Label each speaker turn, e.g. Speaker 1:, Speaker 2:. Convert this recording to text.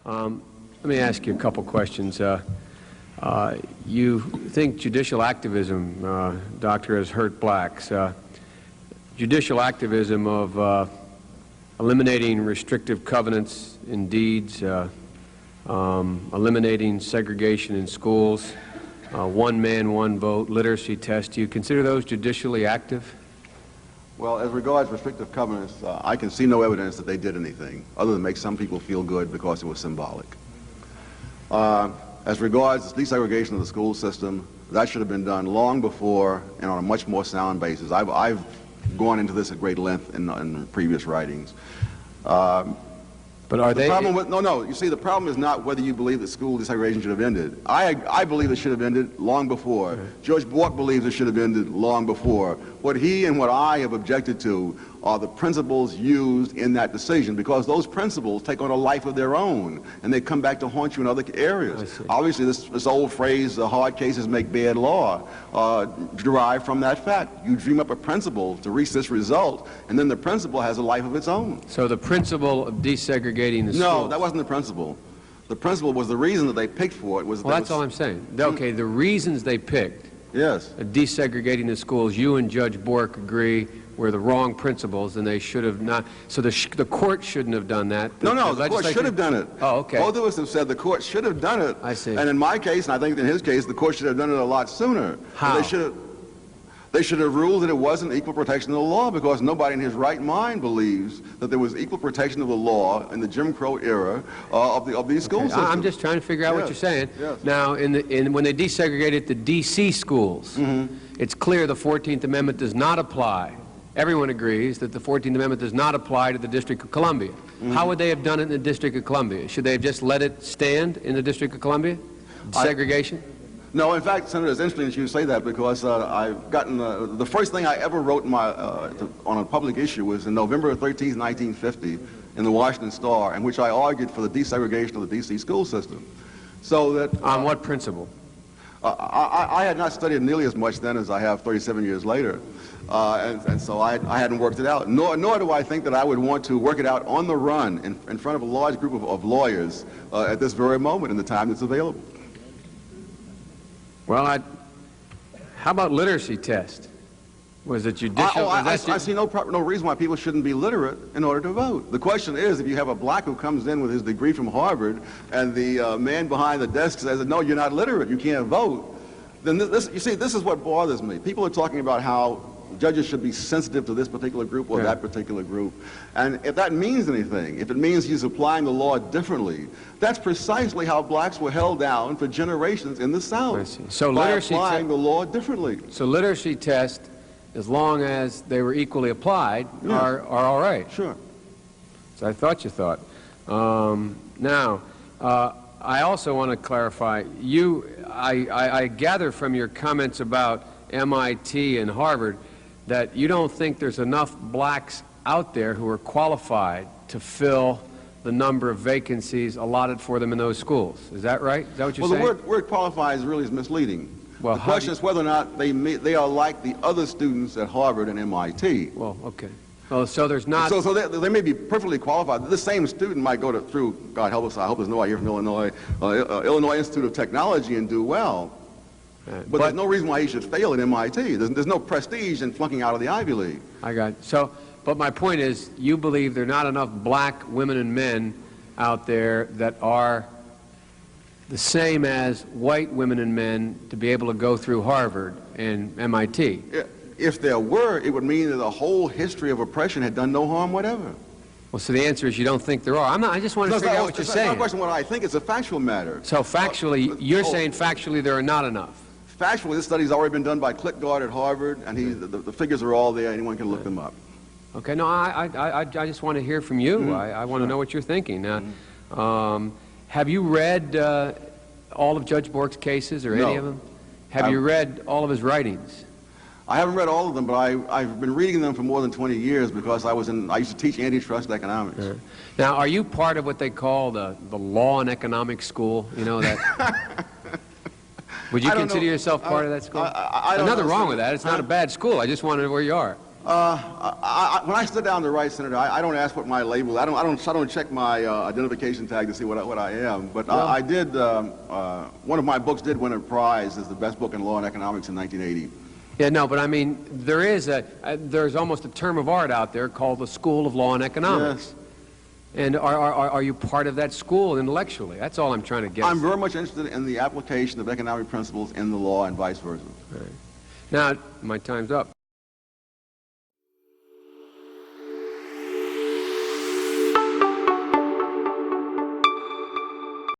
Speaker 1: Let me ask you a couple questions. You think judicial activism, Doctor, has hurt blacks. Judicial activism of eliminating restrictive covenants in deeds, eliminating segregation in schools, one man, one vote, literacy test. Do you consider those judicially active?
Speaker 2: Well, as regards restrictive covenants, I can see no evidence that they did anything other than make some people feel good because it was symbolic. As regards desegregation of the school system, that should have been done long before and on a much more sound basis. I've gone into this at great length in previous writings.
Speaker 1: But are they...
Speaker 2: You see, the problem is not whether you believe that school desegregation should have ended. I believe it should have ended long before. Judge Bork believes it should have ended long before. What he and what I have objected to are the principles used in that decision, because those principles take on a life of their own, and they come back to haunt you in other areas. Obviously, this old phrase, hard cases make bad law, derived from that fact. You dream up a principle to reach this result, and then the principle has a life of its own.
Speaker 1: So the principle of desegregating the schools...
Speaker 2: No, that wasn't the principle. The principle was the reason that they picked for it.
Speaker 1: Well, that's all I'm saying. Okay, the reasons they picked...
Speaker 2: Yes.
Speaker 1: Desegregating the schools, you and Judge Bork agree were the wrong principles, and they should have not. So the court shouldn't have done that.
Speaker 2: No, the court should have done it.
Speaker 1: Oh, okay.
Speaker 2: Both of us have said the court should have done it.
Speaker 1: I see.
Speaker 2: And in my case, and I think in his case, the court should have done it a lot sooner.
Speaker 1: How?
Speaker 2: They should have ruled that it wasn't equal protection of the law, because nobody in his right mind believes that there was equal protection of the law in the Jim Crow era of these school systems.
Speaker 1: I'm just trying to figure out what you're saying.
Speaker 2: Yes.
Speaker 1: Now, when they desegregated the D.C. schools, it's clear the 14th Amendment does not apply. Everyone agrees that the 14th Amendment does not apply to the District of Columbia. How would they have done it in the District of Columbia? Should they have just let it stand in the District of Columbia? Segregation?
Speaker 2: No, in fact, Senator, it's interesting that you say that, because I've gotten the first thing I ever wrote in on a public issue was in November 13th, 1950, in the Washington Star, in which I argued for the desegregation of the D.C. school system. So that
Speaker 1: on what principle?
Speaker 2: I had not studied nearly as much then as I have 37 years later, and so I hadn't worked it out. Nor do I think that I would want to work it out on the run in front of a large group of lawyers at this very moment in the time that's available.
Speaker 1: Well, how about literacy test? Was it judicial?
Speaker 2: I see no reason why people shouldn't be literate in order to vote. The question is, if you have a black who comes in with his degree from Harvard, and the man behind the desk says, no, you're not literate, you can't vote, then this is what bothers me. People are talking about how judges should be sensitive to this particular group or that particular group. And if that means anything, if it means he's applying the law differently, that's precisely how blacks were held down for generations in the South.
Speaker 1: I see. So
Speaker 2: by
Speaker 1: literacy
Speaker 2: applying the law differently.
Speaker 1: So literacy test, as long as they were equally applied, are all right.
Speaker 2: Sure.
Speaker 1: So I thought you thought. Now, I also want to clarify, I gather from your comments about MIT and Harvard that you don't think there's enough blacks out there who are qualified to fill the number of vacancies allotted for them in those schools. Is that right? Is that what you're saying?
Speaker 2: Well, the word qualified is misleading.
Speaker 1: Well,
Speaker 2: the question is whether or not they are like the other students at Harvard and MIT.
Speaker 1: Well, okay. Well, so there's not...
Speaker 2: So they may be perfectly qualified. This same student might go through, God help us, I hope there's nobody here from Illinois, Illinois Institute of Technology and do well. But there's no reason why he should fail at MIT. There's no prestige in flunking out of the Ivy League.
Speaker 1: I got it. So, but my point is, you believe there are not enough black women and men out there that are the same as white women and men to be able to go through Harvard and MIT.
Speaker 2: If there were, it would mean that the whole history of oppression had done no harm whatever.
Speaker 1: Well, so the answer is you don't think there are. I just want to figure out what you're saying.
Speaker 2: It's not a question of what I think. It's a factual matter.
Speaker 1: So factually, you're saying factually there are not enough.
Speaker 2: Factually, this study's already been done by Clickguard at Harvard, and the figures are all there. Anyone can look them up.
Speaker 1: Okay. No, I just want to hear from you. I want to know what you're thinking. Now, have you read all of Judge Bork's cases or any of them? Have you read all of his writings?
Speaker 2: I haven't read all of them, but I've been reading them for more than 20 years because I used to teach antitrust economics.
Speaker 1: Now, are you part of what they call the law and economics school? You know that? Would you consider yourself part of that school?
Speaker 2: There's
Speaker 1: nothing wrong with that. It's not a bad school. I just want to know where you are.
Speaker 2: When I sit down to write, Senator, I don't ask what my label. I don't check my identification tag to see what I am. But
Speaker 1: Well,
Speaker 2: I did. One of my books did win a prize as the best book in law and economics in 1980.
Speaker 1: Yeah, no, but I mean, there's almost a term of art out there called the School of Law and Economics.
Speaker 2: Yes.
Speaker 1: And are you part of that school intellectually? That's all I'm trying to get.
Speaker 2: I'm very much interested in the application of economic principles in the law and vice versa.
Speaker 1: Right. Now, my time's up.